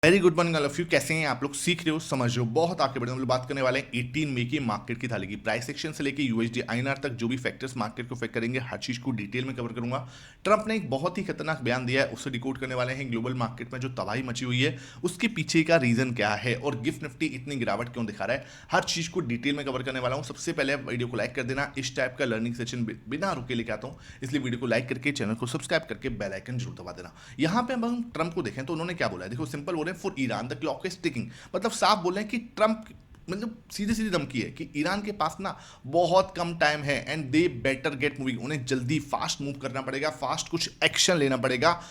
Very good morning all of you. कैसे हैं आप लोग? सीख रहे हो, समझ रहे हो, बहुत आगे बढ़े। हम लोग बात करने वाले हैं 18 मई की मार्केट की थाली की। प्राइस एक्शन से लेके यूएसडी आईएनआर तक जो भी फैक्टर्स मार्केट को अफेक्ट करेंगे, हर चीज को डिटेल में कवर करूंगा। ट्रंप ने एक बहुत ही खतरनाक बयान दिया है, उससे डिकोड करने वाले हैं। ग्लोबल मार्केट में जो तबाही मची हुई है उसके पीछे का रीजन क्या है और गिफ्ट निफ्टी इतनी गिरावट क्यों दिखा रहा है, हर चीज को डिटेल में कवर करने वाला हूं। सबसे पहले वीडियो को लाइक कर देना। इस टाइप का लर्निंग सेशन बिना रुके लेके आता हूं, इसलिए वीडियो को लाइक करके चैनल को सब्सक्राइब करके बेल आइकन जरूर दबा देना। यहां पे हम ट्रंप को देखें तो उन्होंने क्या बोला है, देखो सिंपल बोल रहे हैं, for Iran the clock is ticking. मतलब साफ बोल रहे हैं कि ट्रंप मतलब सीधी सीधी धमकी है कि ईरान के पास ना बहुत कम टाइम है and they better gate moving. उन्हें जल्दी फास्ट मूव करना पड़ेगा, फास्ट कुछ एक्शन लेना पड़ेगा।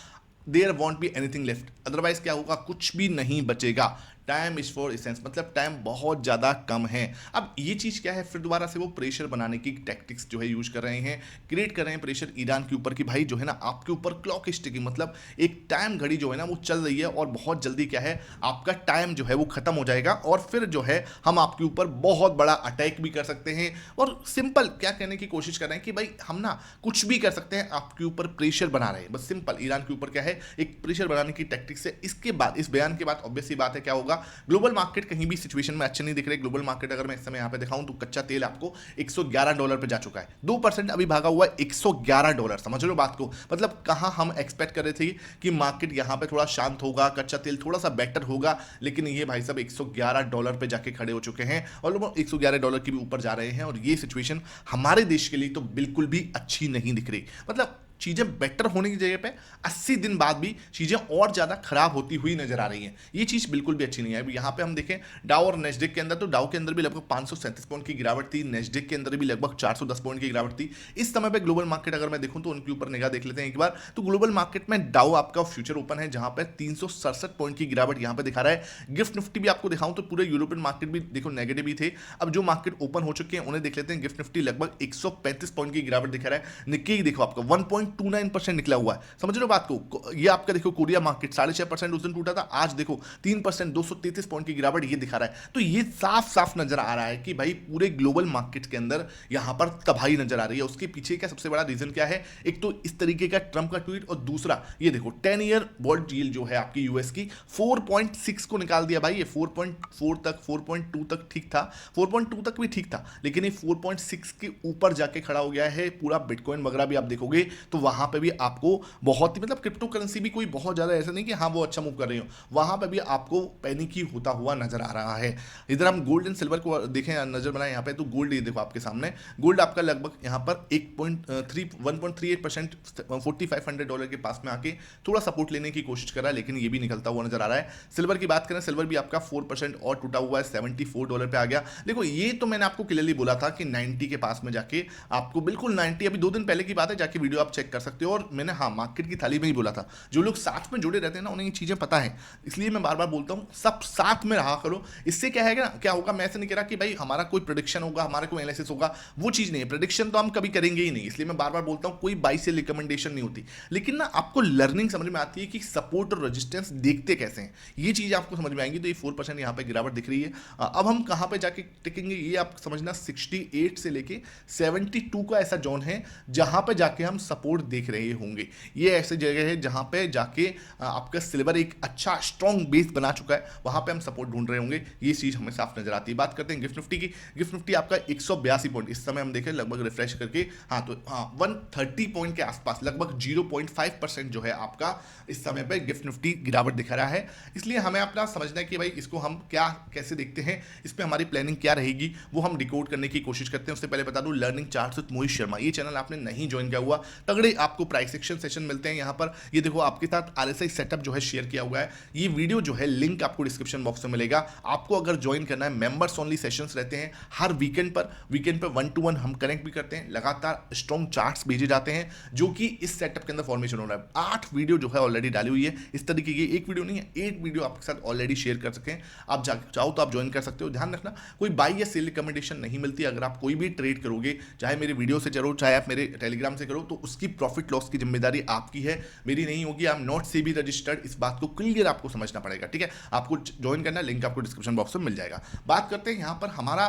There won't be anything left, otherwise क्या होगा, कुछ भी नहीं बचेगा। टाइम इज फॉर इसेंस, मतलब टाइम बहुत ज़्यादा कम है। अब ये चीज़ क्या है, फिर दोबारा से वो प्रेशर बनाने की टैक्टिक्स जो है यूज कर रहे हैं, क्रिएट कर रहे हैं प्रेशर ईरान के ऊपर कि भाई जो है ना आपके ऊपर क्लॉक इज टिकिंग, मतलब एक टाइम घड़ी जो है ना वो चल रही है और बहुत जल्दी क्या है आपका टाइम जो है वो खत्म हो जाएगा और फिर जो है हम आपके ऊपर बहुत बड़ा अटैक भी कर सकते हैं। और सिंपल क्या कहने की कोशिश कर रहे हैं कि भाई हम ना कुछ भी कर सकते हैं, आपके ऊपर प्रेशर बना रहे हैं। बस सिंपल ईरान के ऊपर क्या है एक प्रेशर बनाने की टैक्टिक्स है। इसके बाद इस बयान के बाद ऑब्वियस सी बात है क्या होगा, ग्लोबल मार्केट कहीं भी सिचुएशन में अच्छे नहीं दिख रहे। ग्लोबल मार्केट अगर मैं इस समय यहां पे दिखाऊं तो कच्चा तेल आपको $111 पे जा चुका है, 2% अभी भागा हुआ है, $111। समझ लो बात को, मतलब कहां हम एक्सपेक्ट कर रहे थे कि मार्केट यहां पे थोड़ा शांत होगा, कच्चा तेल थोड़ा सा बेटर होगा, लेकिन ये भाई साहब $111 पे जाके खड़े हो चुके हैं और लोग $111 के भी ऊपर जा रहे हैं। और ये सिचुएशन हमारे देश के लिए तो बिल्कुल भी अच्छी नहीं दिख रही। मतलब चीजें बेटर होने की जगह पे 80 दिन बाद भी चीजें और ज्यादा खराब होती हुई नजर आ रही हैं। ये चीज बिल्कुल भी अच्छी नहीं है। यहां पे हम देखें डाउ और नेस्डेक के अंदर, तो डाउ के अंदर भी लगभग 537 पॉइंट की गिरावट थी, नेस्डेक के अंदर भी लगभग 410 पॉइंट की गिरावट थी। इस समय पे ग्लोबल मार्केट अगर मैं देखूं तो उनके ऊपर निगाह देख लेते हैं एक बार। तो ग्लोबल मार्केट में डाउ आपका फ्यूचर ओपन है जहां पर 367 पॉइंट की गिरावट यहां पर दिखा रहा है। गिफ्ट निफ्टी भी आपको दिखाऊं तो पूरे यूरोपियन मार्केट भी देखो नेगेटिव ही थे। अब जो मार्केट ओपन हो चुके हैं उन्हें देख लेते हैं। गिफ्ट निफ्टी लगभग 135 पॉइंट की गिरावट दिखा रहा है। निक्की देखो आपका 1.29% निकला हुआ है। समझ लो बात को। ये आपका देखो कोरिया मार्केट 6.5% उस दिन टूटा था, आज देखो 3%, 233 पॉइंट की गिरावट ये दिखा रहा है। तो ये साफ साफ नजर आ रहा है कि भाई पूरे ग्लोबल मार्केट के अंदर यहां पर तबाही नजर आ रही है। उसके पीछे का सबसे बड़ा रीजन क्या है, एक तो इस तरीके का ट्रंप का ट्वीट और दूसरा ये देखो 10 ईयर बॉन्ड यील्ड जो है आपकी यूएस की 4.6 को निकाल दिया भाई। ये 4.4 तक 4.2 तक ठीक था, 4.2 तक भी ठीक था, लेकिन ये 4.6 के ऊपर जाके खड़ा हो गया है। पूरा बिटकॉइन वगैरह भी आप देखोगे तो वहां पे भी आपको बहुत ही, मतलब क्रिप्टो करेंसी भी कोई बहुत ज्यादा ऐसा नहीं कि हाँ वो अच्छा मूव कर रही हो, वहां पे भी आपको पैनिक ही होता हुआ नजर आ रहा है। इधर हम गोल्ड एंड सिल्वर को देखें, नजर बनाए यहाँ पे, तो गोल्ड ये देखो आपके सामने, गोल्ड आपका लगभग यहाँ पर 1.38% $4,500 के पास में आके थोड़ा सपोर्ट लेने की कोशिश कर रहा है, लेकिन ये भी निकलता हुआ नजर आ रहा है। सिल्वर की बात करें, सिल्वर भी आपका 4% और टूटा हुआ है, $74 पे आ गया। देखो ये तो मैंने आपको क्लियरली बोला था कि 90 के पास में जाके आपको बिल्कुल 90, अभी 2 दिन पहले की बात है, जाके वीडियो आप चेक कर सकते हो। और मैंने हाँ मार्केट की थाली में ही बोला था, जो लोग साथ में जुड़े रहते हैं ना उन्हें ये चीजें पता है, इसलिए मैं बार बार बोलता हूं सब साथ में रहा करो। इससे क्या है ना, क्या होगा, मैं ऐसे नहीं कह रहा कि भाई हमारा कोई प्रेडिक्शन होगा, हमारा कोई एनालिसिस होगा, वो चीज नहीं है। प्रेडिक्शन तो हम कभी करेंगे ही नहीं, इसलिए मैं बार बार बोलता हूं कोई बाई से रिकमेंडेशन नहीं होती, लेकिन ना आपको लर्निंग समझ में आती है कि सपोर्ट और रेजिस्टेंस देखते कैसे हैं, ये चीज आपको समझ में आएंगी। तो ये 4% यहाँ पे गिरावट दिख रही है। अब हम कहां पे जाके टिकेंगे ये आप समझना, 68 से लेके 72 का ऐसा जोन है जहां पे जाके हम सपोर्ट देख रहे होंगे। ये ऐसी जगह है जहां पे जाके आपका सिल्वर एक अच्छा स्ट्रॉन्ग बेस बना चुका है, वहां पे हम सपोर्ट ढूंढ रहे होंगे। ये चीज हमें साफ नजर आती है। बात करते हैं गिफ्ट निफ्टी की। गिफ्ट निफ्टी आपका 182 पॉइंट इस समय हम देखें, लगभग रिफ्रेश करके हाँ तो हाँ 130 पॉइंट के आसपास, लगभग 0.5% जो है आपका इस समय पे गिफ्ट निफ्टी गिरावट दिखा रहा है। इसलिए हमें अपना समझना है कि भाई इसको हम क्या कैसे देखते हैं, इस पर हमारी प्लानिंग क्या रहेगी वो हम डिकोड करने की कोशिश करते हैं। उससे पहले बता दूं, learning charts with Mohit Sharma, ये चैनल आपने नहीं ज्वाइन किया हुआ, तगड़े आपको प्राइस एक्शन सेशन मिलते हैं यहाँ पर। ये देखो आपके साथ आरएसआई सेटअप जो है शेयर किया हुआ है, ये वीडियो जो है लिंक आपको डिस्क्रिप्शन बॉक्स में मिलेगा। आपको अगर ज्वाइन करना है, मेंबर्स ओनली सेशंस रहते हैं हर वीकेंड पर 1 to 1 हम कनेक्ट भी करते हैं, लगातार स्ट्रॉन्ग चार्ट्स भेजे जाते हैं जो कि इस सेटअप के अंदर फॉर्मेशन हो रहा है। 8 वीडियो जो है ऑलरेडी डाली हुई है इस तरीके की, एक वीडियो नहीं है, 8 वीडियो आपके साथ ऑलरेडी शेयर कर सकें। आप चाहो तो आप ज्वाइन कर सकते हो। ध्यान रखना कोई बाई या सेल रिकमेंडेशन नहीं मिलती। अगर आप कोई भी ट्रेड करोगे, चाहे मेरे वीडियो से करो चाहे आप मेरे टेलीग्राम से करो, तो उसकी प्रॉफिट लॉस की जिम्मेदारी आपकी है, मेरी नहीं होगी। I am not SEBI registered, इस बात को क्लियर आपको समझना पड़ेगा, ठीक है। आपको ज्वाइन करना, लिंक आपको डिस्क्रिप्शन बॉक्स में मिल जाएगा। बात करते हैं यहाँ पर हमारा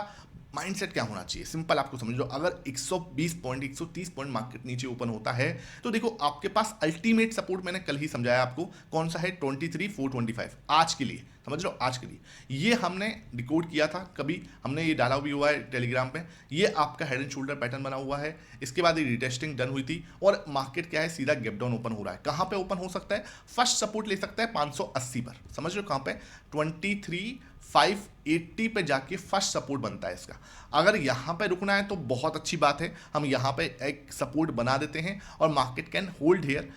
माइंडसेट क्या होना चाहिए, सिंपल आपको समझ लो। अगर 120 पॉइंट 130 पॉइंट मार्केट नीचे ओपन होता है तो देखो आपके पास अल्टीमेट सपोर्ट मैंने कल ही समझाया आपको कौन सा है, 23,425 आज के लिए, समझ लो आज के लिए। ये हमने डिकोड किया था, कभी हमने ये डाला भी हुआ है टेलीग्राम पे। ये आपका हेड एंड शोल्डर पैटर्न बना हुआ है, इसके बाद ये रिटेस्टिंग डन हुई थी और मार्केट क्या है, सीधा गैप डाउन ओपन हो रहा है। कहां पे ओपन हो सकता है, फर्स्ट सपोर्ट ले सकता है 580 पर, समझ लो कहां पे, 23,580 पे जाके फर्स्ट सपोर्ट बनता है इसका। अगर यहां पे रुकना है तो बहुत अच्छी बात है, हम यहां पे एक सपोर्ट बना देते हैं और मार्केट कैन होल्ड हियर।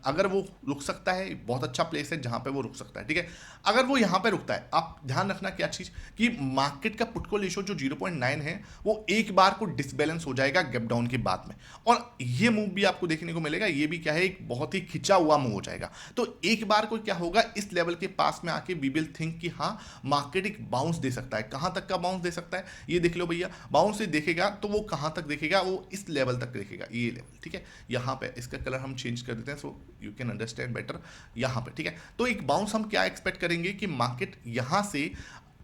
अगर वो रुक सकता है, बहुत अच्छा प्लेस है जहां पे वो रुक सकता है, ठीक है। अगर वो यहां पे रुकता है, आप ध्यान रखना क्या चीज, कि मार्केट का पुट कॉल रेशियो जो 0.9 है वो एक बार को डिसबैलेंस हो जाएगा गैप डाउन के बाद में, और ये मूव भी आपको देखने को मिलेगा। ये भी क्या है, एक बहुत ही खिंचा हुआ मूव हो जाएगा। तो एक बार को क्या होगा, इस लेवल के पास में आके वी विल थिंक कि हाँ मार्केट एक बाउंस दे सकता है। कहां तक का बाउंस दे सकता है, ये देख लो भैया। बाउंस से देखेगा तो वो कहां तक देखेगा, वो इस लेवल तक देखेगा, ये लेवल, ठीक है। यहां पे इसका कलर हम चेंज कर देते हैं so you can understand better. यहां पे ठीक है, तो एक बाउंस हम क्या एक्सपेक्ट करेंगे कि मार्केट यहां से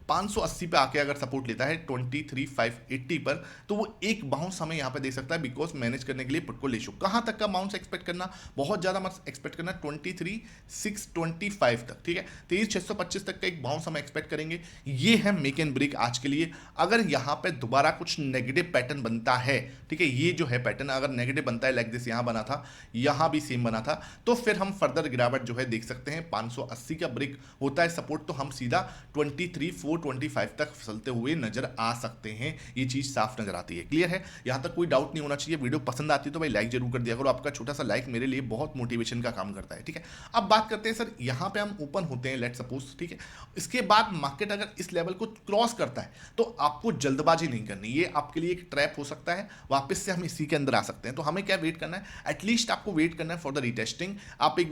580 पे आके अगर सपोर्ट लेता है 23,580 पर, तो वो एक बाउंस हमें यहाँ पे दे सकता है, बिकॉज मैनेज करने के लिए पुट को रेशियो। कहाँ तक का बाउंस एक्सपेक्ट करना, बहुत ज़्यादा मत एक्सपेक्ट करना, 23,625 तक, ठीक है। 23,625 तक का एक बाउंस हम एक्सपेक्ट करेंगे। ये है मेक एंड ब्रेक आज के लिए। अगर यहाँ पे दोबारा कुछ नेगेटिव पैटर्न बनता है, ठीक है, ये जो है पैटर्न अगर नेगेटिव बनता है, लाइक दिस यहाँ बना था, यहाँ भी सेम बना था, तो फिर हम फर्दर गिरावट जो है देख सकते हैं। 580 का ब्रेक होता है सपोर्ट, तो हम सीधा 23,425 तक फिसलते हुए नजर आ सकते हैं। ये चीज साफ नजर आती है, क्लियर है, यहां तक कोई डाउट नहीं होना चाहिए। वीडियो पसंद आती है तो भाई लाइक जरूर कर दिया करो, आपका छोटा सा लाइक मेरे लिए बहुत मोटिवेशन का काम करता है, ठीक है। अब बात करते हैं सर, यहां पे हम ओपन होते हैं, लेट सपोज, ठीक है। इसके बाद मार्केट अगर इस लेवल को क्रॉस करता है तो आपको जल्दबाजी नहीं करनी, ये आपके लिए एक ट्रैप हो सकता है। वापस से हम इसी के अंदर आ सकते हैं, तो हमें क्या वेट करना है, एटलीस्ट आपको वेट करना है फॉर द रिटेस्टिंग। आप एक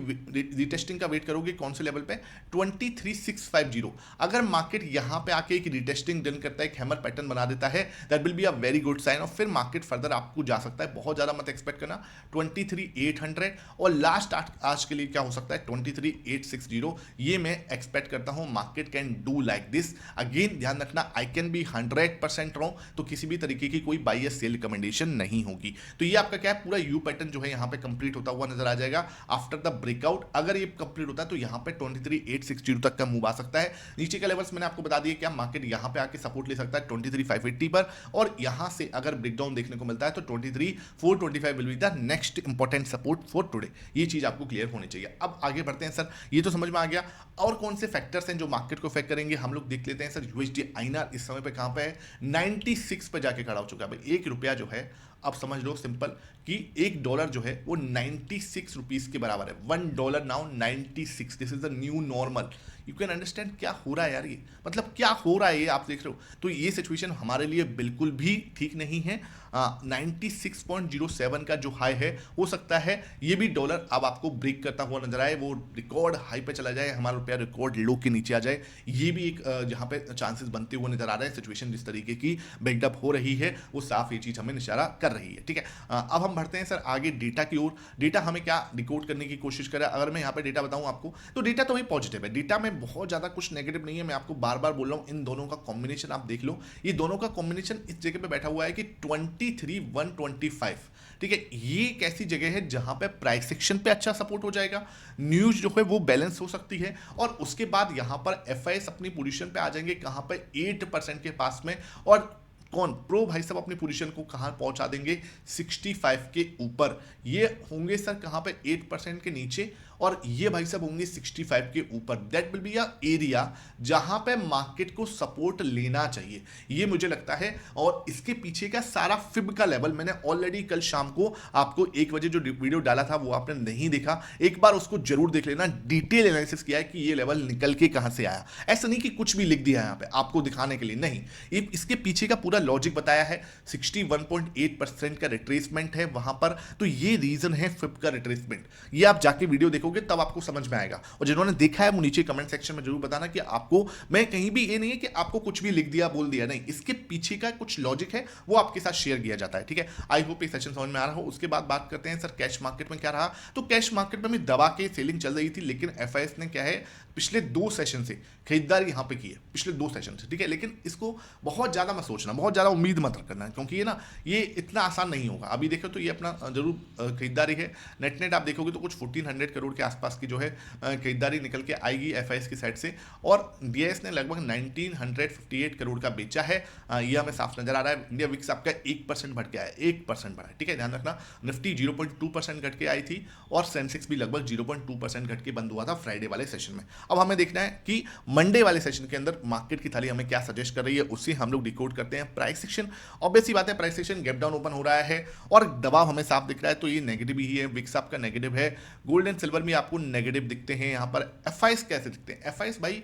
रिटेस्टिंग का वेट करोगे कौन से लेवल पे, 23,650। अगर मार्केट यहां पे आके एक रिटेस्टिंग डन करता है, एक हैमर पैटर्न बना देता है, that will be a very good sign, और फिर मार्केट फर्दर आपको जा सकता है। बहुत ज्यादा मत एक्सपेक्ट करना, 23,800, और लास्ट आज के लिए क्या हो सकता है, 23,860। ये मैं एक्सपेक्ट करता हूं market can do like this. Again ध्यान रखना, आई कैन बी 100% रॉन्ग, तो किसी भी तरीके की कोई बाई या सेल रिकमेंडेशन नहीं होगी। तो ये आपका क्या है, पूरा यू पैटर्न जो है यहां पे कंप्लीट होता हुआ नजर आ जाएगा आफ्टर द ब्रेकआउट। अगर ये कंप्लीट होता है तो यहां पे 23,860 तक का मूव आ सकता है। नीचे के लेवल्स मैंने आपको बता दिया, क्या मार्केट यहां पे आके सपोर्ट ले सकता है 23,580 पर, और यहां से अगर ब्रेकडाउन देखने को मिलता है तो 23,425 will be the next important support for today. ये चीज आपको क्लियर होनी चाहिए। अब आगे बढ़ते हैं सर, ये तो समझ में आ गया, और कौन से फैक्टर्स हैं जो मार्केट को इफेक्ट करेंगे, हम लोग देख लेते हैं सर। यूएसडी आईएनआर इस समय पे कहां पे है, 96 पे जाके खड़ा हो चुका है भाई। 1 रुपया जो है, अब समझ लो सिंपल कि $1 जो है वो 96 रुपीज के बराबर है। $1 now 96, this is the new normal. You can understand क्या हो रहा है यार, ये मतलब क्या हो रहा है, ये आप देख रहे हो। तो ये सिचुएशन हमारे लिए बिल्कुल भी ठीक नहीं है। 96.07 का जो हाई है, हो सकता है ये भी डॉलर अब आपको ब्रेक करता हुआ नजर आए, वो रिकॉर्ड हाई पे चला जाए, हमारा रुपया रिकॉर्ड लो के नीचे आ जाए। ये भी एक जहां पे चांसेस बनते हुए नजर आ रहे हैं। सिचुएशन जिस तरीके की बिल्डअप हो रही है वो साफ ये चीज हमें इशारा कर रही है, ठीक है। अब हम बढ़ते हैं सर आगे डेटा की ओर। डेटा हमें क्या डिकोड करने की कोशिश करें, अगर मैं यहाँ पे डेटा बताऊं आपको, तो डेटा तो ही पॉजिटिव है, डेटा में बहुत ज्यादा कुछ नेगेटिव नहीं है। मैं आपको बार बार बोल रहा हूं, इन दोनों का कॉम्बिनेशन आप देख लो, ये दोनों का कॉम्बिनेशन इस जगह पे बैठा हुआ है कि 23,125, ठीक है। ये एक ऐसी जगह है जहां पे प्राइस सेक्शन पे अच्छा सपोर्ट हो जाएगा, न्यूज जो है वो बैलेंस हो सकती है, और उसके बाद यहां पर एफआईएस अपनी पोजीशन पे आ जाएंगे कहां पे 8% के पास में, और कौन प्रो भाई साहब अपनी पोजीशन को कहां पहुंचा देंगे, 65 के ऊपर। ये होंगे सर कहां पे 8% के नीचे, और ये भाई साहब होंगे 65 के ऊपर। That will be a area जहां पे मार्केट को सपोर्ट लेना चाहिए, ये मुझे लगता है। और इसके पीछे का सारा फिब का लेवल मैंने ऑलरेडी कल शाम को आपको 1 बजे जो वीडियो डाला था वो आपने नहीं देखा, एक बार उसको जरूर देख लेना। डिटेल एनालिसिस किया है कि ये लेवल निकल के कहां से आया, ऐसा नहीं कि कुछ भी लिख दिया है यहां पे आपको दिखाने के लिए, नहीं, ये इसके पीछे का पूरा लॉजिक बताया है। 61.8% का रिट्रेसमेंट है वहां पर, तो ये रीजन है फिब का रिट्रेसमेंट। ये आप जाके वीडियो देखोगे देखोगे तब आपको समझ में आएगा। और जिन्होंने देखा है वो नीचे कमेंट सेक्शन में जरूर बताना कि आपको, मैं कहीं भी ये नहीं है कि आपको कुछ भी लिख दिया बोल दिया, नहीं, इसके पीछे का कुछ लॉजिक है वो आपके साथ शेयर किया जाता है। ठीक है, आई होप ये सेशन समझ में आ रहा हो। उसके बाद बात करते हैं सर कैश मार्केट में क्या रहा। तो कैश मार्केट में भी दबा के सेलिंग चल रही थी, लेकिन एफआईएस ने क्या है पिछले 2 सेशन से खरीदारी यहाँ पे की है, पिछले 2 सेशन से। ठीक है, लेकिन इसको बहुत ज़्यादा मत सोचना, बहुत ज़्यादा उम्मीद मत रखना, क्योंकि ये ना ये इतना आसान नहीं होगा। अभी देखो तो ये अपना जरूर खरीदारी है, नेट आप देखोगे तो कुछ 1400 करोड़ के आसपास की जो है खरीदारी निकल के आएगी एफआईएस की साइड से, और डीआईएस ने लगभग 1958 करोड़ का बेचा है। ये हमें साफ नजर आ रहा है। इंडिया विक्स आपका 1% बढ़ के आया, 1% बढ़ा है। ठीक है, ध्यान रखना। निफ्टी 0.2% घट के आई थी, और सेंसेक्स भी लगभग 0.2% घट के बंद हुआ था फ्राइडे वाले सेशन में। अब हमें देखना है कि मंडे वाले सेशन के अंदर मार्केट की थाली हमें क्या सजेस्ट कर रही है, उससे हम लोग डिकोड करते हैं। प्राइस एक्शन, ऑब्वियस सी बात है, price action gap down open हो रहा है और दबाव हमें साफ दिख रहा है, तो ये नेगेटिव ही है। विक्स आपका नेगेटिव है, गोल्ड एंड सिल्वर में आपको नेगेटिव दिखते हैं। यहाँ पर एफआईएस कैसे दिखते हैं? एफआईएस भाई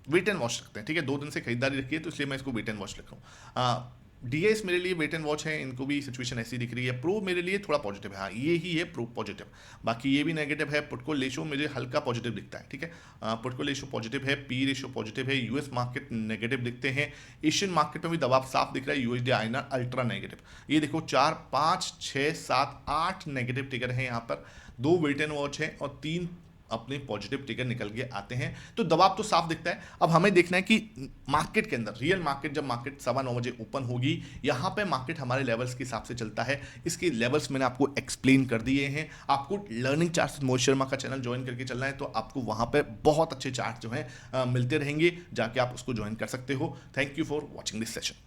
वेट एंड वॉच रखते हैं। ठीक है, 2 दिन से खरीदारी रखी है, तो इसलिए मैं इसको वेट एंड वॉच रख रहा हूँ। डीएस मेरे लिए वेट एंड वॉच है, इनको भी सिचुएशन ऐसी दिख रही है। प्रो मेरे लिए थोड़ा पॉजिटिव है, हाँ ये ही है प्रो पॉजिटिव, बाकी ये भी नेगेटिव है। पुट को रेशो मुझे हल्का पॉजिटिव दिखता है। ठीक है, पुट को रेशो पॉजिटिव है, पी रेशो पॉजिटिव है। यूएस मार्केट नेगेटिव दिखते हैं, एशियन मार्केट में भी दबाव साफ दिख रहा है। यूएसडी आईएनआर अल्ट्रा नेगेटिव, ये देखो 4, 5, 6, 7, 8 नेगेटिव टिकर है यहाँ पर, 2 वेट एंड वॉच है और 3 अपने पॉजिटिव टिकर निकल के आते हैं। तो दबाव तो साफ दिखता है। अब हमें देखना है कि मार्केट के अंदर, रियल मार्केट, जब मार्केट 9:15 बजे ओपन होगी, यहाँ पे मार्केट हमारे लेवल्स के हिसाब से चलता है। इसके लेवल्स मैंने आपको एक्सप्लेन कर दिए हैं। आपको लर्निंग चार्ट्स मोहित शर्मा का चैनल ज्वाइन करके चलना है, तो आपको वहाँ पे बहुत अच्छे चार्ट जो हैं मिलते रहेंगे, जाके आप उसको ज्वाइन कर सकते हो। Thank you for watching this session.